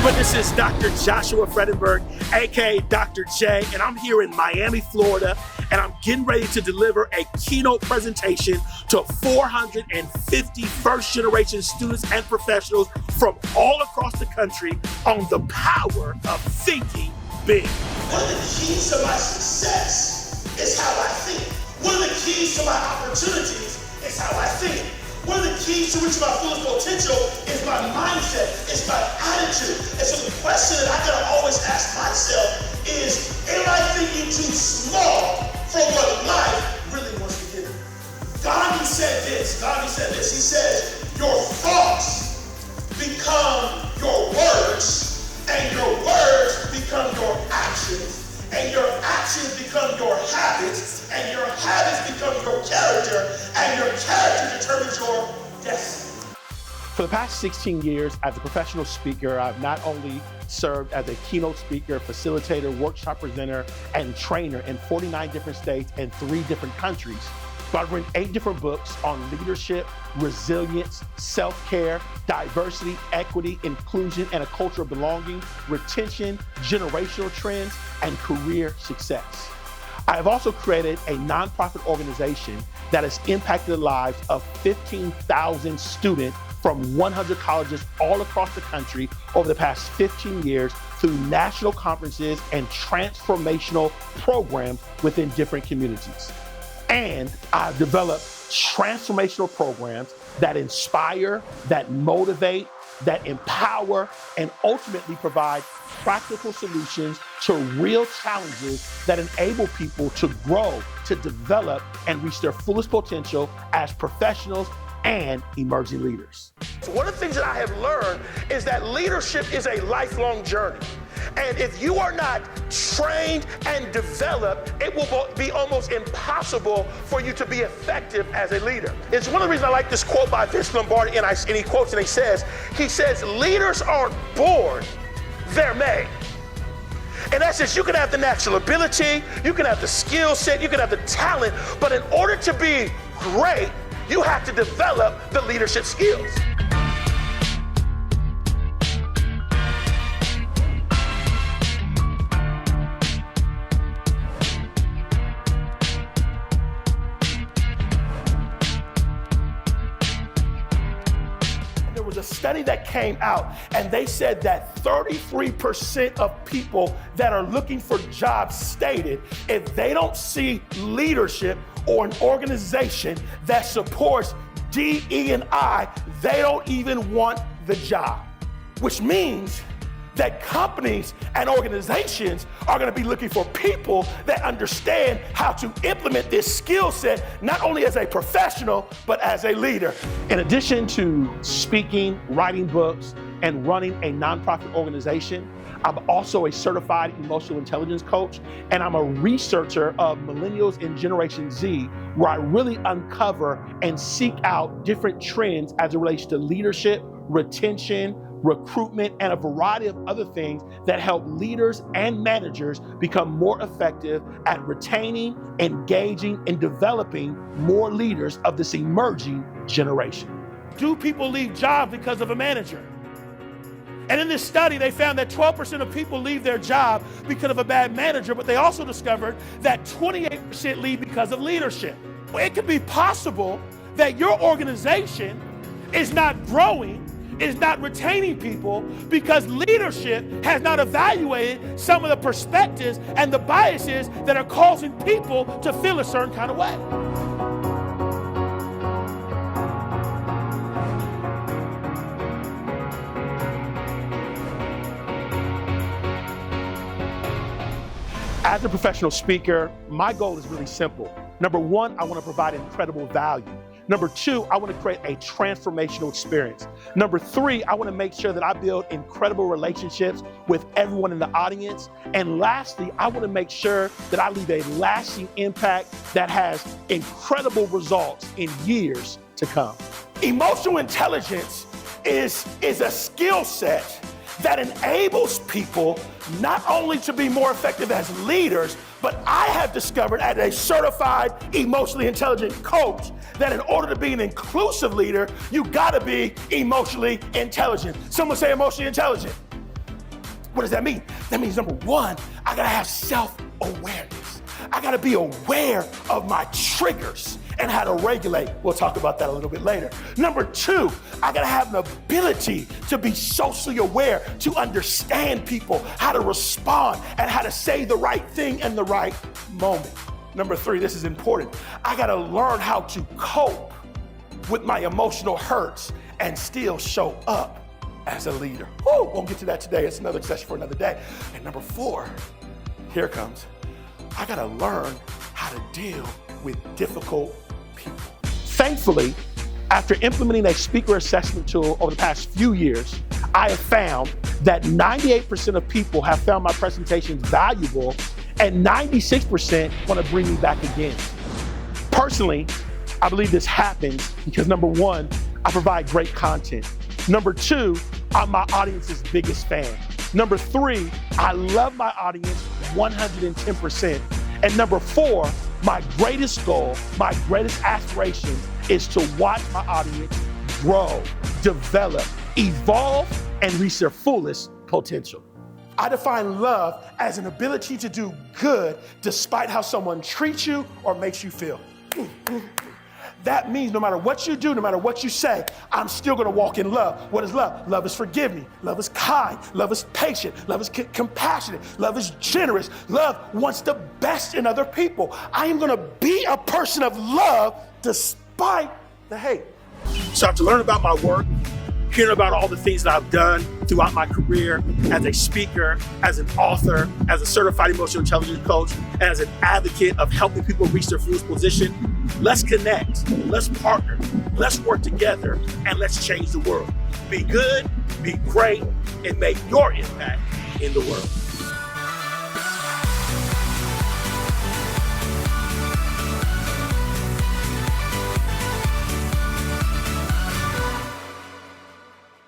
But this is Dr. Joshua Fredenburg, aka Dr. J, and I'm here in Miami, Florida, and I'm getting ready to deliver a keynote presentation to 450 first-generation students and professionals from all across the country on the power of thinking big. One of the keys to my success is how I think. One of the keys to my opportunities is how I think. One of the keys to reaching my fullest potential is my mindset, it's my attitude. And so the question that I gotta always ask myself is, am I thinking too small for what life really wants to give me? Gandhi said this, he says, your thoughts become your words, and your words become your actions, and your actions become your habits, and your habits become your character, and your character determines your destiny. For the past 16 years as a professional speaker, I've not only served as a keynote speaker, facilitator, workshop presenter, and trainer in 49 different states and 3 different countries, but I've written 8 different books on leadership, resilience, self-care, diversity, equity, inclusion, and a culture of belonging, retention, generational trends, and career success. I have also created a nonprofit organization that has impacted the lives of 15,000 students from 100 colleges all across the country over the past 15 years through national conferences and transformational programs within different communities. And I've developed transformational programs that inspire, that motivate, that empower, and ultimately provide practical solutions to real challenges that enable people to grow, to develop, and reach their fullest potential as professionals and emerging leaders. So one of the things that I have learned is that leadership is a lifelong journey. And if you are not trained and developed, it will be almost impossible for you to be effective as a leader. It's one of the reasons I like this quote by Vince Lombardi, and he quotes and he says, leaders aren't born, they're made. In essence, you can have the natural ability, you can have the skill set, you can have the talent, but in order to be great, you have to develop the leadership skills. There was a study that came out, and they said that 33% of people that are looking for jobs stated if they don't leadership or an organization that supports D, E, and I, they don't even want the job. Which means that companies and organizations are going to be looking for people that understand how to implement this skill set, not only as a professional, but as a leader. In addition to speaking, writing books, and running a nonprofit organization, I'm also a certified emotional intelligence coach, and I'm a researcher of millennials and Generation Z, where I really uncover and seek out different trends as it relates to leadership, retention, recruitment, and a variety of other things that help leaders and managers become more effective at retaining, engaging, and developing more leaders of this emerging generation. Do people leave jobs because of a manager? And in this study, they found that 12% of people leave their job because of a bad manager, but they also discovered that 28% leave because of leadership. It could be possible that your organization is not growing, is not retaining people because leadership has not evaluated some of the perspectives and the biases that are causing people to feel a certain kind of way. As a professional speaker, my goal is really simple. Number 1, I want to provide incredible value. Number 2, I want to create a transformational experience. Number 3, I want to make sure that I build incredible relationships with everyone in the audience. And lastly, I want to make sure that I leave a lasting impact that has incredible results in years to come. Emotional intelligence is a skill set that enables people not only to be more effective as leaders, but I have discovered as a certified emotionally intelligent coach that in order to be an inclusive leader, you gotta be emotionally intelligent. Someone say emotionally intelligent. What does that mean? That means number one, I gotta have self-awareness. I gotta be aware of my triggers and how to regulate. We'll talk about that a little bit later. Number two, I gotta have an ability to be socially aware, to understand people, how to respond, and how to say the right thing in the right moment. Number three, this is important. I gotta learn how to cope with my emotional hurts and still show up as a leader. Won't get to that today. It's another session for another day. And number four, here it comes. I gotta learn how to deal with difficult people. Thankfully, after implementing a speaker assessment tool over the past few years, I have found that 98% of people have found my presentations valuable and 96% want to bring me back again. Personally, I believe this happens because number one, I provide great content. Number two, I'm my audience's biggest fan. Number three, I love my audience 110%. And number four, my greatest goal, my greatest aspiration is to watch my audience grow, develop, evolve, and reach their fullest potential. I define love as an ability to do good despite how someone treats you or makes you feel. That means no matter what you do, no matter what you say, I'm still gonna walk in love. What is love? Love is forgiving. Love is kind. Love is patient. Love is compassionate. Love is generous. Love wants the best in other people. I am gonna be a person of love despite the hate. So after learning about my work, hearing about all the things that I've done throughout my career as a speaker, as an author, as a certified emotional intelligence coach, and as an advocate of helping people reach their fullest position, let's connect, let's partner, let's work together, and let's change the world. Be good, be great, and make your impact in the world.